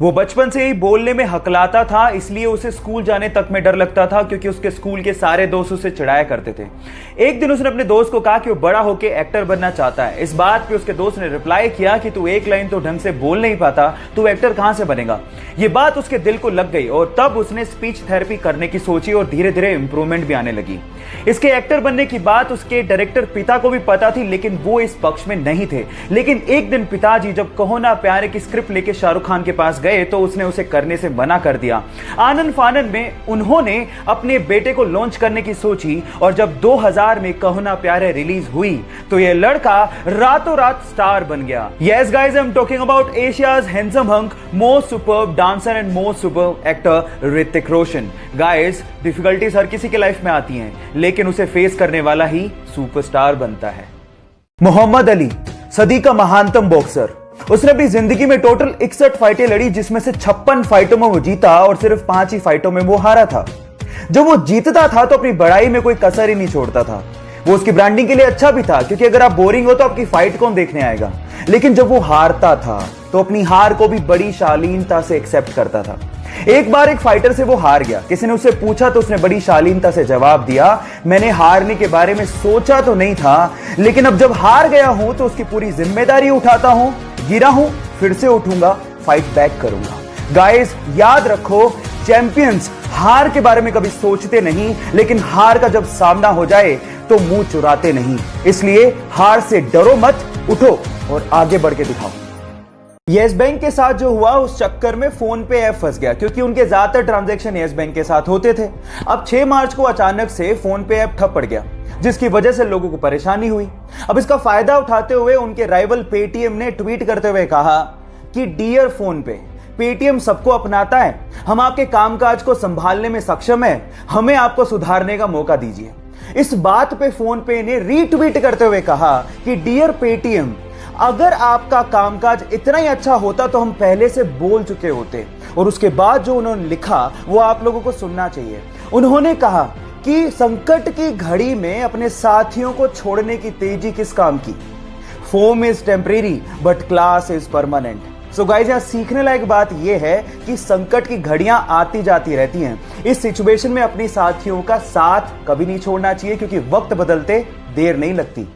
वो बचपन से ही बोलने में हकलाता था, इसलिए उसे स्कूल जाने तक में डर लगता था क्योंकि उसके स्कूल के सारे दोस्त उसे चिढ़ाया करते थे। एक दिन उसने अपने दोस्त को कहा कि वो बड़ा होकर एक्टर बनना चाहता है। इस बात पे उसके दोस्त ने रिप्लाई किया कि तू एक लाइन तो ढंग से बोल नहीं पाता, तू एक्टर कहां से बनेगा। ये बात उसके दिल को लग गई और तब उसने स्पीच थेरेपी करने की सोची और धीरे धीरे इंप्रूवमेंट भी आने लगी। इसके एक्टर बनने की बात उसके डायरेक्टर पिता को भी पता थी, लेकिन वो इस पक्ष में नहीं थे। लेकिन एक दिन पिताजी जब कहो ना प्यारे की स्क्रिप्ट लेके शाहरुख खान के पास गए तो उसने उसे करने से मना कर दिया। आनन फानन में उन्होंने अपने बेटे को लॉन्च करने की सोची और जब 2000 में कहो ना प्यारे रिलीज हुई तो यह लड़का रातों रात स्टार बन गया। Yes guys, I am talking about Asia's handsome hunk, most superb dancer and most superb actor Hrithik Roshan. Guys, difficulties हर किसी के लाइफ में आती हैं, लेकिन उसे फेस करने वाला ही सुपरस्टार बनता है। मोहम्मद अली, सदी का महानतम बॉक्सर। उसने अपनी जिंदगी में टोटल 61 फाइटें लड़ी, जिसमें से 56 फाइटों में वो जीता और सिर्फ 5 ही फाइटों में वो हारा था। जब वो जीतता था तो अपनी बड़ाई में कोई कसर ही नहीं छोड़ता था। वो उसकी ब्रांडिंग के लिए अच्छा भी था, क्योंकि अगर आप बोरिंग हो तो आपकी फाइट कौन देखने आएगा। लेकिन जब वो हारता था तो अपनी हार को भी बड़ी शालीनता से एक्सेप्ट करता था। एक बार एक फाइटर से वो हार गया। किसी ने उससे पूछा तो उसने बड़ी शालीनता से जवाब दिया, मैंने हारने के बारे में सोचा तो नहीं था, लेकिन अब जब हार गया हूं तो उसकी पूरी जिम्मेदारी उठाता हूं। गिरा हूं, फिर से उठूंगा, फाइट बैक करूंगा। गाइस, याद रखो, चैंपियंस हार के बारे में कभी सोचते नहीं, लेकिन हार का जब सामना हो जाए तो मुंह चुराते नहीं। इसलिए हार से डरो मत, उठो और आगे बढ़ के दिखाओ। येस बैंक के साथ जो हुआ उस चक्कर में फोन पे ऐप फंस गया, क्योंकि उनके ज्यादातर ट्रांजैक्शन येस बैंक के साथ होते थे। अब 6 मार्च को अचानक से फोन पे ऐप ठप पड़ गया, जिसकी वजह से लोगों को परेशानी हुई। अब इसका फायदा उठाते हुए उनके राइवल पेटीएम ने ट्वीट करते हुए कहा कि डियर फोन पे, पेटीएम सबको अपनाता है, हम आपके कामकाज को संभालने में सक्षम है, हमें आपको सुधारने का मौका दीजिए। इस बात पे फोन पे ने रीट्वीट करते हुए कहा कि डियर पेटीएम, अगर आपका कामकाज इतना ही अच्छा होता तो हम पहले से बोल चुके होते। और उसके बाद जो उन्होंने लिखा वो आप लोगों को सुनना चाहिए। उन्होंने कहा कि संकट की घड़ी में अपने साथियों को छोड़ने की तेजी किस काम की। Foam is temporary but class is permanent. So guys, यहां सीखने लायक बात यह है कि संकट की घड़ियां आती जाती रहती हैं। इस सिचुएशन में अपने साथियों का साथ कभी नहीं छोड़ना चाहिए, क्योंकि वक्त बदलते देर नहीं लगती।